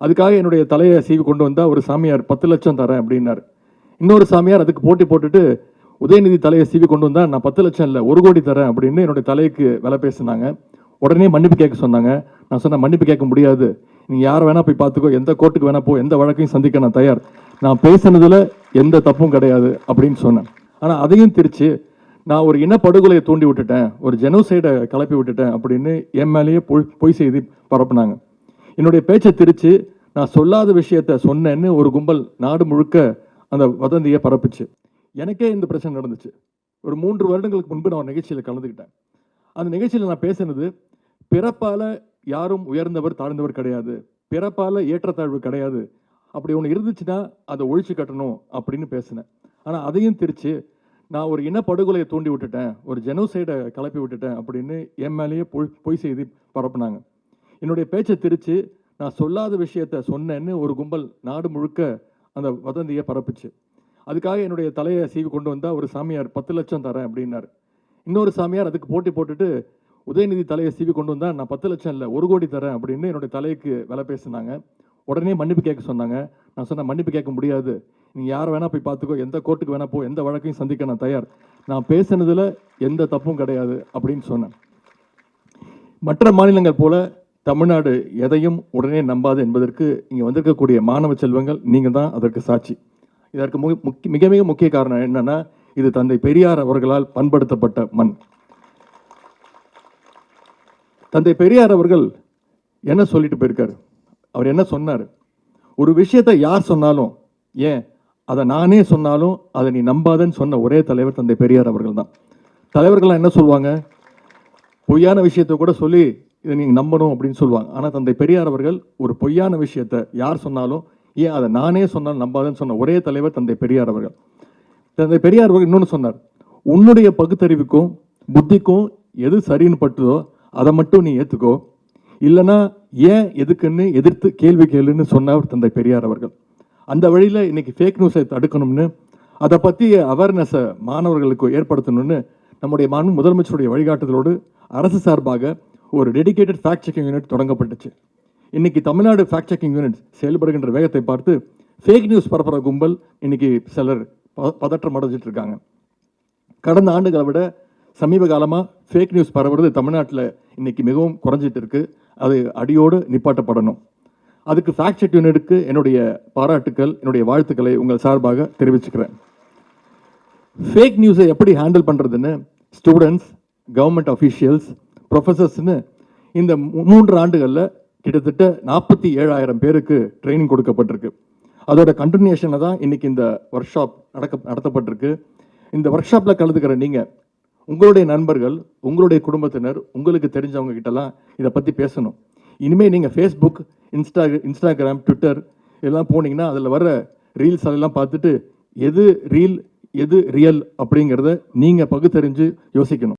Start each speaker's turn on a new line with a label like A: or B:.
A: அதுக்காக என்னுடைய தலையை சீவி கொண்டு வந்தால் ஒரு சாமியார் 10 லட்சம் தரேன் அப்படின்னாரு. இன்னொரு சாமியார் அதுக்கு போட்டி போட்டுட்டு உதயநிதி தலையை சீவி கொண்டு வந்தால் நான் 10 லட்சம் இல்லை 1 கோடி தரேன் அப்படின்னு என்னுடைய தலைக்கு விலை பேசினாங்க. உடனே மன்னிப்பு கேட்க சொன்னாங்க. நான் சொன்னேன் மன்னிப்பு கேட்க முடியாது, நீங்கள் யாரை வேணால் போய் பார்த்துக்கோ, எந்த கோர்ட்டுக்கு வேணா போ, எந்த வழக்கையும் சந்திக்க நான் தயார், நான் பேசினதில் எந்த தப்பும் கிடையாது அப்படின்னு சொன்னேன். ஆனால் அதையும் திரிச்சு நான் ஒரு இனப்படுகொலையை தூண்டி விட்டுட்டேன், ஒரு ஜெனோசைடை கிளப்பி விட்டுட்டேன் அப்படின்னு என் மேலேயே பொய் செய்தி பரப்புனாங்க. என்னுடைய பேச்சை திரிச்சு நான் சொல்லாத விஷயத்த சொன்னேன்னு ஒரு கும்பல் நாடு முழுக்க அந்த வதந்தியை பரப்புச்சு. எனக்கே இந்த பிரச்சனை நடந்துச்சு. ஒரு 3 வருடங்களுக்கு முன்பு நான் ஒரு நிகழ்ச்சியில் கலந்துக்கிட்டேன். அந்த நிகழ்ச்சியில் நான் பேசினது, பிறப்பால் யாரும் உயர்ந்தவர் தாழ்ந்தவர் கிடையாது, பிறப்பால் ஏற்றத்தாழ்வு கிடையாது, அப்படி ஒன்று இருந்துச்சுன்னா அதை ஒழிச்சு கட்டணும் அப்படின்னு பேசினேன். ஆனால் அதையும் திரிச்சு நான் ஒரு இனப்படுகொலையை தூண்டி விட்டுட்டேன், ஒரு ஜெனோசைடை கிளப்பி விட்டுட்டேன் அப்படின்னு என் மேலேயே பொய் செய்தி பரப்புனாங்க. என்னுடைய பேச்சை திரிச்சு நான் சொல்லாத விஷயத்த சொன்னேன்னு ஒரு கும்பல் நாடு முழுக்க அந்த வதந்தியை பரப்புச்சு. அதுக்காக என்னுடைய தலையை சீவி கொண்டு வந்தால் ஒரு சாமியார் 10 லட்சம் தரேன் அப்படின்னாரு. இன்னொரு சாமியார் அதுக்கு போட்டி போட்டுட்டு உதயநிதி தலையை சீவி கொண்டு வந்தால் நான் 10 லட்சம் இல்லை 1 கோடி தரேன் அப்படின்னு என்னுடைய தலைக்கு விலை பேசினாங்க. உடனே மன்னிப்பு கேட்க சொன்னாங்க. நான் சொன்னேன் மன்னிப்பு கேட்க முடியாது, நீங்கள் யாரை வேணால் போய் பார்த்துக்கோ, எந்த கோர்ட்டுக்கு வேணா போ, எந்த வழக்கையும் சந்திக்க நான் தயார், நான் பேசினதில் எந்த தப்பும் கிடையாது அப்படின்னு சொன்னேன். மற்ற மாநிலங்கள் போல தமிழ்நாடு எதையும் உடனே நம்பாது என்பதற்கு இங்கே வந்திருக்கக்கூடிய மாணவ செல்வங்கள் நீங்கள் தான் அதற்கு சாட்சி. இதற்கு மிக மிக முக்கிய காரணம் என்னன்னா, இது தந்தை பெரியார் அவர்களால் பண்படுத்தப்பட்ட மண். தந்தை பெரியார் அவர்கள் என்ன சொல்லிட்டு போயிருக்காரு, அவர் என்ன சொன்னார், ஒரு விஷயத்தை யார் சொன்னாலும், ஏன் அதை நானே சொன்னாலும் அதை நீ நம்பாதன்னு சொன்ன ஒரே தலைவர் தந்தை பெரியார் அவர்கள் தான். தலைவர்கள்லாம் என்ன சொல்லுவாங்க, பொய்யான விஷயத்தை கூட சொல்லி இதை நீங்கள் நம்பணும் அப்படின்னு சொல்லுவாங்க. ஆனால் தந்தை பெரியார் அவர்கள் ஒரு பொய்யான விஷயத்தை யார் சொன்னாலும், ஏன் அதை நானே சொன்னாலும் நம்பாதன்னு சொன்ன ஒரே தலைவர் தந்தை பெரியார் அவர்கள். தந்தை பெரியார் அவர்கள் இன்னொன்று சொன்னார், உன்னுடைய பகுத்தறிவுக்கும் புத்திக்கும் எது சரின்னு பட்டுதோ அதை மட்டும் நீ ஏற்றுக்கோ, இல்லைன்னா ஏன் எதுக்குன்னு எதிர்த்து கேள்வி கேளுன்னு சொன்னவர் தந்தை பெரியார் அவர்கள். அந்த வழியில் இன்னைக்கு ஃபேக் நியூஸை தடுக்கணும்னு, அதை பற்றி அவேர்னஸை மாணவர்களுக்கு ஏற்படுத்தணும்னு நம்முடைய முதலமைச்சருடைய வழிகாட்டுதலோடு அரசு சார்பாக ஒரு டெடிகேட்டட் ஃபேக்ட் செக்கிங் யூனிட் தொடங்கப்பட்டுச்சு. இன்னைக்கு தமிழ்நாடு ஃபேக்ட் செக்கிங் யூனிட் செயல்படுகின்ற வேகத்தை பார்த்து ஃபேக் நியூஸ் பரப்புகிற கும்பல் இன்னைக்கு சிலர் பதற்றம் அடைஞ்சிட்டு இருக்காங்க. கடந்த ஆண்டுகளை விட சமீப காலமாக ஃபேக் நியூஸ் பரவுறது தமிழ்நாட்டில் இன்னைக்கு மிகவும் குறைஞ்சிட்டு இருக்கு. அது அடியோடு நிப்பாட்டப்படணும். அதுக்கு ஃபேக்ட் செக் யூனிட்டுக்கு என்னுடைய பாராட்டுக்கள், என்னுடைய வாழ்த்துக்களை உங்கள் சார்பாக தெரிவிச்சுக்கிறேன். ஃபேக் நியூஸை எப்படி ஹேண்டில் பண்ணுறதுன்னு ஸ்டூடெண்ட்ஸ், கவர்மெண்ட் அஃபீஷியல்ஸ், ப்ரொஃபஸர்ஸ்னு இந்த 3 ஆண்டுகளில் கிட்டத்தட்ட 47,000 பேருக்கு ட்ரைனிங் கொடுக்கப்பட்டிருக்கு. அதோட கண்டினியூஷனில் தான் இன்னைக்கு இந்த ஒர்க் ஷாப் நடத்தப்பட்டிருக்கு. இந்த ஒர்க் ஷாப்பில் கலந்துக்கிற நீங்கள், உங்களுடைய நண்பர்கள், உங்களுடைய குடும்பத்தினர், உங்களுக்கு தெரிஞ்சவங்க கிட்டலாம் இதை பற்றி பேசணும். இனிமேல் நீங்கள் ஃபேஸ்புக், இன்ஸ்டாகிராம், ட்விட்டர் இதெல்லாம் போனீங்கன்னா அதில் வர ரீல்ஸ் அதெல்லாம் பார்த்துட்டு எது ரீல் எது ரியல் அப்படிங்கிறத நீங்கள் பகுத்தறிஞ்சு யோசிக்கணும்.